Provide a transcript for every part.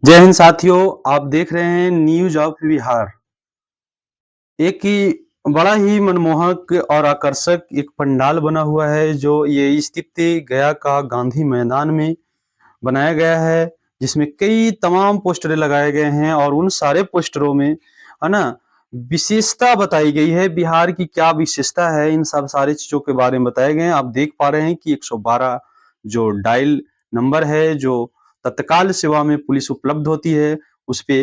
जय हिंद साथियों, आप देख रहे हैं न्यूज ऑफ बिहार। एक ही बड़ा ही मनमोहक और आकर्षक एक पंडाल बना हुआ है जो ये स्थित गया का गांधी मैदान में बनाया गया है, जिसमें कई तमाम पोस्टरें लगाए गए हैं और उन सारे पोस्टरों में है ना विशेषता बताई गई है। बिहार की क्या विशेषता है, इन सब सारी चीजों के बारे में बताए गए हैं। आप देख पा रहे हैं कि 112 जो डायल नंबर है, जो तत्काल सेवा में पुलिस उपलब्ध होती है, उस पे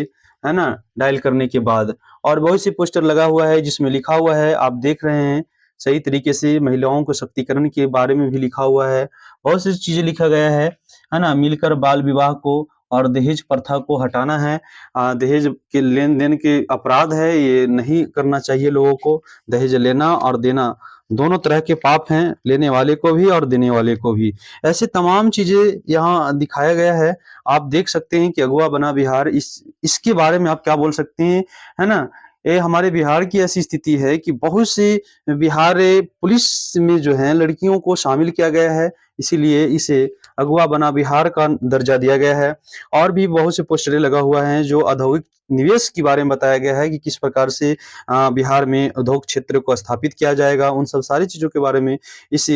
है ना डायल करने के बाद और बहुत सी पोस्टर लगा हुआ है जिसमें लिखा हुआ है, आप देख रहे हैं सही तरीके से महिलाओं को सशक्तिकरण के बारे में भी लिखा हुआ है। बहुत सी चीजें लिखा गया है ना। मिलकर बाल विवाह को और दहेज प्रथा को हटाना है। दहेज के लेन देन के अपराध है, ये नहीं करना चाहिए लोगों को। दहेज लेना और देना दोनों तरह के पाप हैं, लेने वाले को भी और देने वाले को भी। ऐसे तमाम चीजें यहाँ दिखाया गया है। आप देख सकते हैं कि अगवा बना बिहार, इसके बारे में आप क्या बोल सकते हैं, है ना। ये हमारे बिहार की ऐसी स्थिति है कि बहुत सी बिहार पुलिस में जो है लड़कियों को शामिल किया गया है, इसीलिए इसे अगवा बना बिहार का दर्जा दिया गया है। और भी बहुत से पोस्टरें लगा हुआ है जो औद्योगिक निवेश के बारे में बताया गया है कि किस प्रकार से बिहार में उद्योग क्षेत्र को स्थापित किया जाएगा। उन सब सारी चीजों के बारे में इस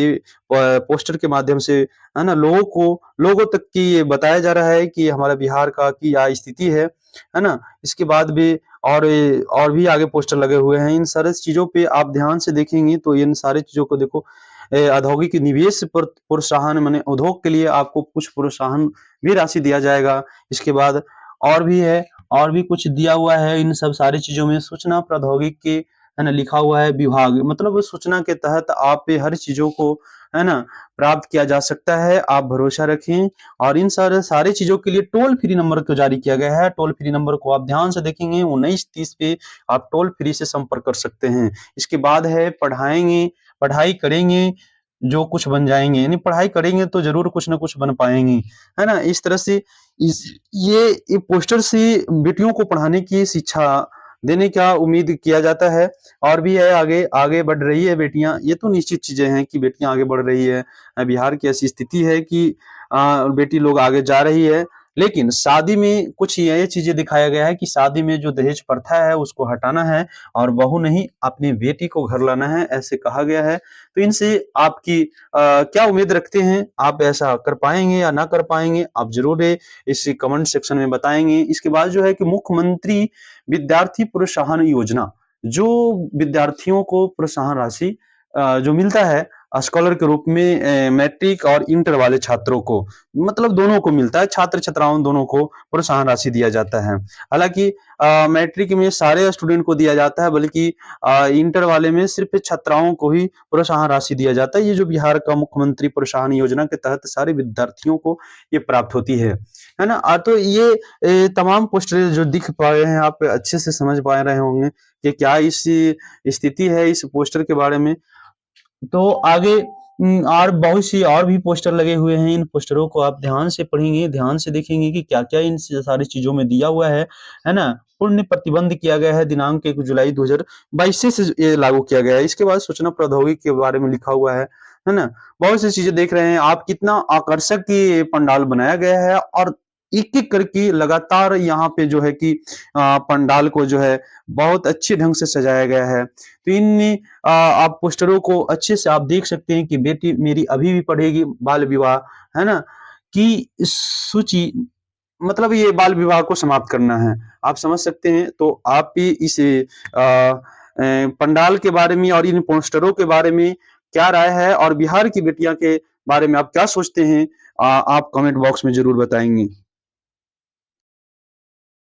पोस्टर के माध्यम से है ना लोगों तक की ये बताया जा रहा है कि हमारा बिहार का की क्या स्थिति है ना। इसके बाद भी और भी आगे पोस्टर लगे हुए हैं। इन सारे चीजों पे आप ध्यान से देखेंगे तो इन सारी चीजों को देखो। औद्योगिक निवेश पर प्रोत्साहन माने उद्योग के लिए आपको कुछ प्रोत्साहन भी राशि दिया जाएगा। इसके बाद और भी है, और भी कुछ दिया हुआ है। इन सब सारी चीजों में सूचना प्रौद्योगिकी के है ना लिखा हुआ है विभाग, मतलब सूचना के तहत आप पे हर चीजों को है ना प्राप्त किया जा सकता है। आप भरोसा रखें। और इन सारे चीजों के लिए टोल फ्री नंबर को जारी किया गया है। टोल फ्री नंबर को आप ध्यान से देखेंगे 1930 पे आप टोल फ्री से संपर्क कर सकते हैं। इसके बाद है पढ़ाएंगे, पढ़ाई करेंगे जो कुछ बन जाएंगे, यानी पढ़ाई करेंगे तो जरूर कुछ ना कुछ बन पाएंगे, है ना। इस तरह से इस ये पोस्टर से बेटियों को पढ़ाने की शिक्षा देने का उम्मीद किया जाता है। और भी है, आगे आगे बढ़ रही है बेटियां, ये तो निश्चित चीजें हैं कि बेटियां आगे बढ़ रही है। बिहार की ऐसी स्थिति है कि बेटी लोग आगे जा रही है। लेकिन शादी में कुछ ये चीजें दिखाया गया है कि शादी में जो दहेज प्रथा है उसको हटाना है और बहू नहीं अपनी बेटी को घर लाना है, ऐसे कहा गया है। तो इनसे आपकी क्या उम्मीद रखते हैं, आप ऐसा कर पाएंगे या ना कर पाएंगे, आप जरूर इस कमेंट सेक्शन में बताएंगे। इसके बाद जो है कि मुख्यमंत्री विद्यार्थी प्रोत्साहन योजना, जो विद्यार्थियों को प्रोत्साहन राशि जो मिलता है स्कॉलर के रूप में मैट्रिक और इंटर वाले छात्रों को, मतलब दोनों को मिलता है, छात्र छात्राओं दोनों को प्रोत्साहन राशि दिया जाता है। हालांकि मैट्रिक में सारे स्टूडेंट को दिया जाता है, बल्कि इंटर वाले में सिर्फ छात्राओं को ही प्रोत्साहन राशि दिया जाता है। ये जो बिहार का मुख्यमंत्री प्रोत्साहन योजना के तहत सारे विद्यार्थियों को ये प्राप्त होती है ना। तो ये तमाम पोस्टर जो दिख पा रहे हैं आप अच्छे से समझ पा रहे होंगे कि क्या इस स्थिति है इस पोस्टर के बारे में। तो आगे और बहुत सी और भी पोस्टर लगे हुए हैं। इन पोस्टरों को आप ध्यान से पढ़ेंगे, ध्यान से देखेंगे कि क्या-क्या इन सारी चीजों में दिया हुआ है ना। पूर्ण प्रतिबंध किया गया है, दिनांक 1 जुलाई 2022 से ये लागू किया गया है। इसके बाद सूचना प्रौद्योगिकी के बारे में लिखा हुआ है ना। बहुत सी चीजें देख रहे हैं आप, कितना आकर्षक ये पंडाल बनाया गया है और एक-एक करके लगातार यहाँ पे जो है कि पंडाल को जो है बहुत अच्छे ढंग से सजाया गया है। तो इन आप पोस्टरों को अच्छे से आप देख सकते हैं कि बेटी मेरी अभी भी पढ़ेगी, बाल विवाह है ना की सूची, मतलब ये बाल विवाह को समाप्त करना है, आप समझ सकते हैं। तो आप भी इस पंडाल के बारे में और इन पोस्टरों के बारे में क्या राय है और बिहार की बेटियां के बारे में आप क्या सोचते हैं, आप कमेंट बॉक्स में जरूर बताएंगे।